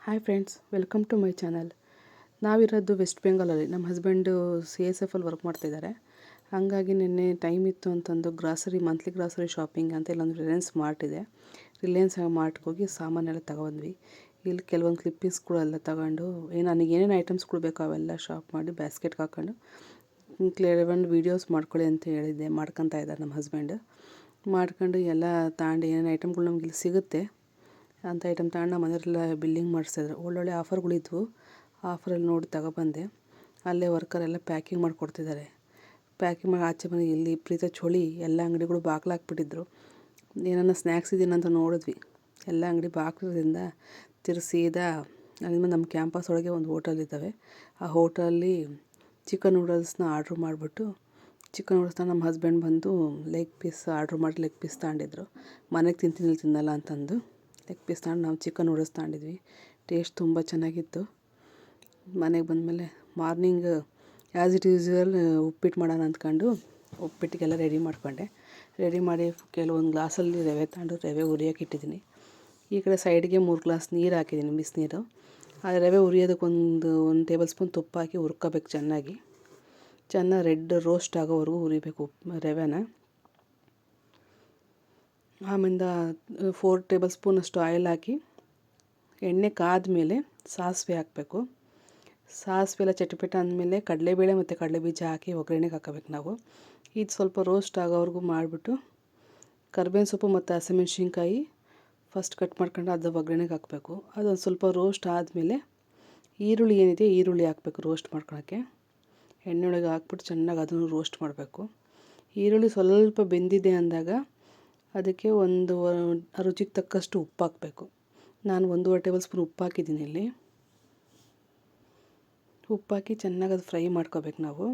Hi friends, welcome to my channel. ನಾವಿರೋದು west ಬೆಂಗಾಲಲ್ಲಿ. ನಮ್ಮ ಹಸ್ಬೆಂಡು CSF ವರ್ಕ್ ಮಾಡ್ತಿದ್ದಾರೆ. ಹಾಗಾಗಿ ನಿನ್ನೆ ಟೈಮ್ ಇತ್ತು ಅಂತಂದು ಮಂತ್ಲಿ ಗ್ರಾಸರಿ ಶಾಪಿಂಗ್ ಅಂತ ಇಲ್ಲೊಂದು ರಿಲಯನ್ಸ್ ಮಾರ್ಟ್ ಇದೆ. ರಿಲಯನ್ಸ್ ಮಾರ್ಟ್ಗೆ ಹೋಗಿ ಸಾಮಾನೆಲ್ಲ ತಗೊಬಂದ್ವಿ. ಇಲ್ಲಿ ಕೆಲವೊಂದು ಕ್ಲಿಪ್ಪಿಂಗ್ಸ್ಗಳೆಲ್ಲ ತಗೊಂಡು ನನಗೆ ಏನೇನು ಐಟಮ್ಸ್ಗಳು ಬೇಕೋ ಅವೆಲ್ಲ ಶಾಪ್ ಮಾಡಿ ಬ್ಯಾಸ್ಕೆಟ್ಗೆ ಹಾಕ್ಕೊಂಡು ಕೆಲವೊಂದು ವೀಡಿಯೋಸ್ ಮಾಡ್ಕೊಳ್ಳಿ ಅಂತ ಹೇಳಿದ್ದೆ. ಮಾಡ್ಕೊತಾ ಇದ್ದಾರೆ ನಮ್ಮ ಹಸ್ಬೆಂಡ್. ಮಾಡ್ಕೊಂಡು ಎಲ್ಲ ತಗೊಂಡು ಏನೇನು ಐಟಮ್ಗಳು ನಮ್ಗೆ ಇಲ್ಲಿ ಸಿಗುತ್ತೆ ಅಂತ ಐಟಮ್ ತಗೊಂಡು ನಮ್ಮ ಮನೆಯವರೆಲ್ಲ ಬಿಲ್ಲಿಂಗ್ ಮಾಡಿಸಿದ್ರು. ಒಳ್ಳೊಳ್ಳೆ ಆಫರ್ಗಳಿದ್ವು. ಆಫರಲ್ಲಿ ನೋಡಿ ತಗೊಬಂದೆ. ಅಲ್ಲೇ ವರ್ಕರೆಲ್ಲ ಪ್ಯಾಕಿಂಗ್ ಮಾಡಿಕೊಡ್ತಿದ್ದಾರೆ. ಪ್ಯಾಕಿಂಗ್ ಮಾಡಿ ಆಚೆ ಬಂದು ಇಲ್ಲಿ ವಿಪರೀತ ಚಳಿ. ಎಲ್ಲ ಅಂಗಡಿಗಳು ಬಾಗಿಲಾಕ್ಬಿಟ್ಟಿದ್ರು. ಏನನ್ನ ಸ್ನ್ಯಾಕ್ಸ್ ಇದೆಯೇನಂತ ನೋಡಿದ್ವಿ. ಎಲ್ಲ ಅಂಗಡಿ ಬಾಗಿಲಿಂದ ಸೀದಾ ಅಲ್ಲಿಂದ ನಮ್ಮ ಕ್ಯಾಂಪಸ್ ಒಳಗೆ ಒಂದು ಹೋಟೆಲ್ ಇದ್ದಾವೆ. ಆ ಹೋಟೆಲಲ್ಲಿ ಚಿಕನ್ ನೂಡಲ್ಸ್ನ ಆರ್ಡ್ರ್ ಮಾಡಿಬಿಟ್ಟು ಚಿಕನ್ ನೂಡಲ್ಸ್ನ ನಮ್ಮ ಹಸ್ಬೆಂಡ್ ಬಂದು ಲೆಗ್ ಪೀಸ್ ಆರ್ಡ್ರ್ ಮಾಡಿ ಲೆಗ್ ಪೀಸ್ ತಗೊಂಡಿದ್ರು. ಮನೆಗೆ ತಿನ್ನಲ್ಲ ಅಂತಂದು ಲೆಗ್ ಪೀಸ್ ತಗೊಂಡು ನಾವು ಚಿಕನ್ ನೂಡಲ್ಸ್ ತಗೊಂಡಿದ್ವಿ. ಟೇಸ್ಟ್ ತುಂಬ ಚೆನ್ನಾಗಿತ್ತು. ಮನೆಗೆ ಬಂದಮೇಲೆ ಮಾರ್ನಿಂಗ್ ಆ್ಯಸ್ ಇಟ್ ಯೂಸ್ಯುವಲ್ ಉಪ್ಪಿಟ್ಟು ಮಾಡೋಣ ಅಂದ್ಕೊಂಡು ಉಪ್ಪಿಟ್ಟಿಗೆಲ್ಲ ರೆಡಿ ಮಾಡಿ ಕೆಲವೊಂದು ಗ್ಲಾಸಲ್ಲಿ ರವೆ ತಗೊಂಡು ರವೆ ಹುರಿಯೋಕೆ ಇಟ್ಟಿದ್ದೀನಿ. ಈ ಕಡೆ ಸೈಡ್ಗೆ 3 ಗ್ಲಾಸ್ ನೀರು ಹಾಕಿದ್ದೀನಿ, ಬಿಸಿನೀರು. ಆ ರವೆ ಹುರಿಯೋದಕ್ಕೆ ಒಂದು ಟೇಬಲ್ ಸ್ಪೂನ್ ತುಪ್ಪ ಹಾಕಿ ಹುರ್ಕೋಬೇಕು. ಚೆನ್ನಾಗಿ ರೆಡ್ ರೋಸ್ಟ್ ಆಗೋವರೆಗೂ ಹುರಿಬೇಕು ರವೆನ. ಆಮೇಲೆ 4 ಟೇಬಲ್ ಸ್ಪೂನಷ್ಟು ಆಯಿಲ್ ಹಾಕಿ ಎಣ್ಣೆ ಕಾದ್ಮೇಲೆ ಸಾಸಿವೆ ಹಾಕಬೇಕು. ಸಾಸಿವೆ ಎಲ್ಲ ಚಟಪಟ ಅಂದಮೇಲೆ ಕಡಲೆಬೇಳೆ ಮತ್ತು ಕಡಲೆಬೀಜ ಹಾಕಿ ಒಗ್ಗರಣೆಗೆ ಹಾಕಬೇಕು ನಾವು. ಇದು ಸ್ವಲ್ಪ ರೋಸ್ಟ್ ಆಗೋವರೆಗೂ ಮಾಡಿಬಿಟ್ಟು ಕರಿಬೇವಿನ ಸೊಪ್ಪು ಮತ್ತು ಹಸಿಮೆಣ್ಸಿನ್ಕಾಯಿ ಫಸ್ಟ್ ಕಟ್ ಮಾಡ್ಕೊಂಡು ಅದು ಒಗ್ಗರಣೆಗೆ ಹಾಕಬೇಕು. ಅದೊಂದು ಸ್ವಲ್ಪ ರೋಸ್ಟ್ ಆದಮೇಲೆ ಈರುಳ್ಳಿ ಹಾಕಬೇಕು. ರೋಸ್ಟ್ ಮಾಡ್ಕೊಳ್ಳೋಕ್ಕೆ ಎಣ್ಣೆಯೊಳಗೆ ಹಾಕ್ಬಿಟ್ಟು ಚೆನ್ನಾಗಿ ಅದನ್ನು ರೋಸ್ಟ್ ಮಾಡಬೇಕು. ಈರುಳ್ಳಿ ಸ್ವಲ್ಪ ಬೆಂದಿದೆ ಅಂದಾಗ ಅದಕ್ಕೆ ಒಂದು ರುಚಿಗೆ ತಕ್ಕಷ್ಟು ಉಪ್ಪು ಹಾಕಬೇಕು. ನಾನು 1.5 ಟೇಬಲ್ ಸ್ಪೂನ್ ಉಪ್ಪು ಹಾಕಿದ್ದೀನಿ ಇಲ್ಲಿ. ಉಪ್ಪು ಹಾಕಿ ಚೆನ್ನಾಗಿ ಅದು ಫ್ರೈ ಮಾಡ್ಕೋಬೇಕು ನಾವು.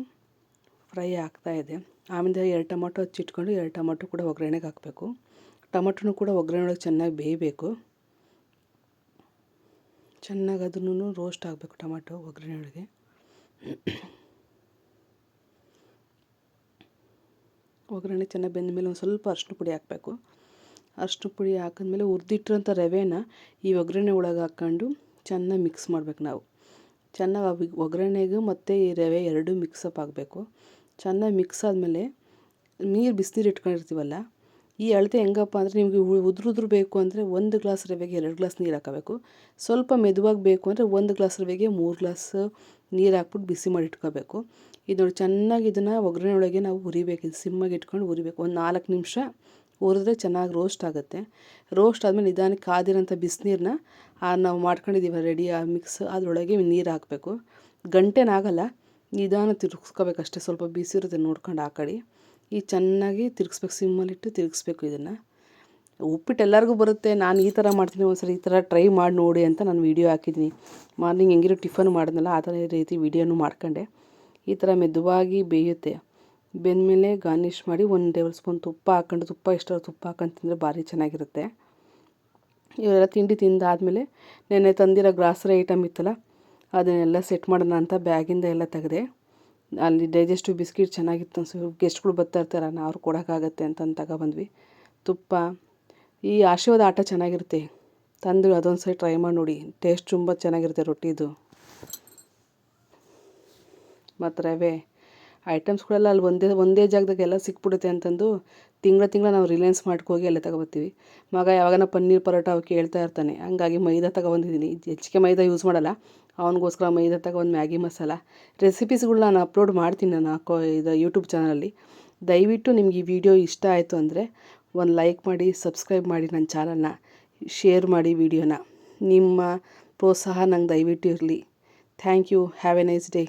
ಫ್ರೈ ಆಗ್ತಾಯಿದೆ. ಆಮೇಲೆ 2 ಟೊಮೊಟೊ ಹಚ್ಚಿಟ್ಕೊಂಡು 2 ಟೊಮೊಟೊ ಕೂಡ ಒಗ್ಗರಣೆಗೆ ಹಾಕಬೇಕು. ಟೊಮೊಟೊನೂ ಕೂಡ ಒಗ್ಗರಣೆ ಒಳಗೆ ಚೆನ್ನಾಗಿ ಬೇಯಬೇಕು. ಚೆನ್ನಾಗಿ ಅದನ್ನು ರೋಸ್ಟ್ ಆಗಬೇಕು ಟೊಮೊಟೊ ಒಗ್ಗರಣೆ ಒಳಗೆ. ಒಗ್ಗರಣೆ ಚೆನ್ನಾಗಿ ಬೆಂದ ಮೇಲೆ ಒಂದು ಸ್ವಲ್ಪ ಅರಿಶಿನ ಪುಡಿ ಹಾಕಬೇಕು. ಅರಿಶಿನ ಪುಡಿ ಹಾಕಿದ್ಮೇಲೆ ಹುರಿದಿಟ್ಟಿರೋಂಥ ರವೆನ ಈ ಒಗ್ಗರಣೆ ಒಳಗೆ ಹಾಕ್ಕೊಂಡು ಚೆನ್ನಾಗಿ ಮಿಕ್ಸ್ ಮಾಡಬೇಕು ನಾವು. ಚೆನ್ನಾಗಿ ಒಗ್ಗರಣೆಗೂ ಮತ್ತು ಈ ರವೆ ಎರಡೂ ಮಿಕ್ಸಪ್ ಆಗಬೇಕು. ಚೆನ್ನಾಗಿ ಮಿಕ್ಸ್ ಆದಮೇಲೆ ಬಿಸಿನೀರು ಇಟ್ಕೊಂಡಿರ್ತೀವಲ್ಲ, ಈ ಅಳತೆ ಹೆಂಗಪ್ಪ ಅಂದರೆ ನಿಮಗೆ ಉದುರು ಬೇಕು ಅಂದರೆ 1 ಗ್ಲಾಸ್ ರವೆಗೆ 2 ಗ್ಲಾಸ್ ನೀರು ಹಾಕೋಬೇಕು. ಸ್ವಲ್ಪ ಮೆದುವಾಗಿ ಬೇಕು ಅಂದರೆ 1 ಗ್ಲಾಸ್ ರವೆಗೆ 3 ಗ್ಲಾಸ್ ನೀರು ಹಾಕ್ಬಿಟ್ಟು ಬಿಸಿ ಮಾಡಿ ಇಟ್ಕೋಬೇಕು. ಇದು ಚೆನ್ನಾಗಿ ಇದನ್ನು ಒಗ್ಗರಣೆ ಒಳಗೆ ನಾವು ಹುರಿಬೇಕು. ಇದು ಸಿಮ್ಮಾಗಿ ಇಟ್ಕೊಂಡು ಹುರಿಬೇಕು. ಒಂದು 4 ನಿಮಿಷ ಹುರಿದ್ರೆ ಚೆನ್ನಾಗಿ ರೋಸ್ಟ್ ಆಗುತ್ತೆ. ರೋಸ್ಟ್ ಆದಮೇಲೆ ನಿಧಾನಕ್ಕೆ ಕಾದಿರೋಂಥ ಬಿಸಿನೀರನ್ನ ನಾವು ಮಾಡ್ಕೊಂಡಿದ್ದೀವಿ ರೆಡಿ ಆ ಮಿಕ್ಸ್ ಅದರೊಳಗೆ ನೀರು ಹಾಕಬೇಕು. ಗಂಟೆನಾಗಲ್ಲ, ನಿಧಾನ ತಿರುಗಿಸ್ಕೋಬೇಕಷ್ಟೇ. ಸ್ವಲ್ಪ ಬಿಸಿ ಇರುತ್ತೆ ನೋಡ್ಕೊಂಡು ಹಾಕಡಿ. ಈಗ ಚೆನ್ನಾಗಿ ತಿರುಗಿಸ್ಬೇಕು. ಸಿಮ್ಮಲ್ಲಿಟ್ಟು ತಿರುಗಿಸ್ಬೇಕು. ಇದನ್ನು ಉಪ್ಪಿಟ್ಟು ಎಲ್ಲರಿಗೂ ಬರುತ್ತೆ. ನಾನು ಈ ಥರ ಮಾಡ್ತೀನಿ, ಒಂದ್ಸರಿ ಈ ಥರ ಟ್ರೈ ಮಾಡಿ ನೋಡಿ ಅಂತ ನಾನು ವೀಡಿಯೋ ಹಾಕಿದ್ದೀನಿ. ಮಾರ್ನಿಂಗ್ ಹೆಂಗಿರೋ ಟಿಫನ್ ಮಾಡಿದ್ನಲ್ಲ ಆ ಥರ ರೀತಿ ವೀಡಿಯೋನು ಮಾಡ್ಕೊಂಡೆ. ಈ ಥರ ಮೆದುವಾಗಿ ಬೇಯುತ್ತೆ. ಬೆಂದಮೇಲೆ ಗಾರ್ನಿಷ್ ಮಾಡಿ 1 ಟೇಬಲ್ ಸ್ಪೂನ್ ತುಪ್ಪ ಹಾಕ್ಕೊಂಡು, ತುಪ್ಪ ಹಾಕೊಂಡು ತಿಂದರೆ ಭಾರಿ ಚೆನ್ನಾಗಿರುತ್ತೆ. ಇವೆಲ್ಲ ತಿಂಡಿ ತಿಂದಾದಮೇಲೆ ನೆನ್ನೆ ತಂದಿರೋ ಗ್ರಾಸರಿ ಐಟಮ್ ಇತ್ತಲ್ಲ, ಅದನ್ನೆಲ್ಲ ಸೆಟ್ ಮಾಡೋಣ ಅಂತ ಬ್ಯಾಗಿಂದ ಎಲ್ಲ ತೆಗೆದೆ. ಅಲ್ಲಿ ಡೈಜೆಸ್ಟಿವ್ ಬಿಸ್ಕಿಟ್ ಚೆನ್ನಾಗಿತ್ತು ಅನ್ಸು. ಗೆಸ್ಟ್ಗಳು ಬರ್ತಾಯಿರ್ತಾರೆ, ಅವ್ರು ಕೊಡೋಕ್ಕಾಗತ್ತೆ ಅಂತಂದು ತಗೊಬಂದ್ವಿ. ತುಪ್ಪ, ಈ ಆಶೀರ್ವಾದ ಆಟ ಚೆನ್ನಾಗಿರುತ್ತೆ, ತಂದು ಅದೊಂದು ಸರಿ ಟ್ರೈ ಮಾಡಿ ನೋಡಿ. ಟೇಸ್ಟ್ ತುಂಬ ಚೆನ್ನಾಗಿರುತ್ತೆ ರೊಟ್ಟಿದು. ಮತ್ತು ರವೆ ಐಟಮ್ಸ್ಗಳೆಲ್ಲ ಅಲ್ಲಿ ಒಂದೇ ಜಾಗದಾಗೆಲ್ಲ ಸಿಕ್ಬಿಡುತ್ತೆ ಅಂತಂದು ತಿಂಗಳ ನಾವು ರಿಲಯನ್ಸ್ ಮಾರ್ಟ್ಗೆ ಹೋಗಿ ಎಲ್ಲ ತಗೊಬರ್ತೀವಿ. ಮಗ ಯಾವಾಗನ ಪನ್ನೀರ್ ಪರೋಟ ಅವು ಕೇಳ್ತಾ ಇರ್ತಾನೆ. ಹಂಗಾಗಿ ಮೈದಾ ತಗೊಬಂದಿದ್ದೀನಿ. ಹೆಚ್ಚಿಗೆ ಮೈದಾ ಯೂಸ್ ಮಾಡಲ್ಲ. ಅವನಿಗೋಸ್ಕರ ಮೈದಾ ತಗೊಬಂದು ಮ್ಯಾಗಿ ಮಸಾಲ ರೆಸಿಪೀಸ್ಗಳು ನಾನು ಅಪ್ಲೋಡ್ ಮಾಡ್ತೀನಿ ಇದು ಯೂಟ್ಯೂಬ್ ಚಾನಲಲ್ಲಿ. ದಯವಿಟ್ಟು ನಿಮ್ಗೆ ಈ ವಿಡಿಯೋ ಇಷ್ಟ ಆಯಿತು ಅಂದರೆ ಒಂದು ಲೈಕ್ ಮಾಡಿ, ಸಬ್ಸ್ಕ್ರೈಬ್ ಮಾಡಿ ನನ್ನ ಚಾನಲ್ನ, ಶೇರ್ ಮಾಡಿ ವಿಡಿಯೋನ. ನಿಮ್ಮ ಪ್ರೋತ್ಸಾಹ ನಂಗೆ ದಯವಿಟ್ಟು ಇರಲಿ. Thank you. Have a nice day.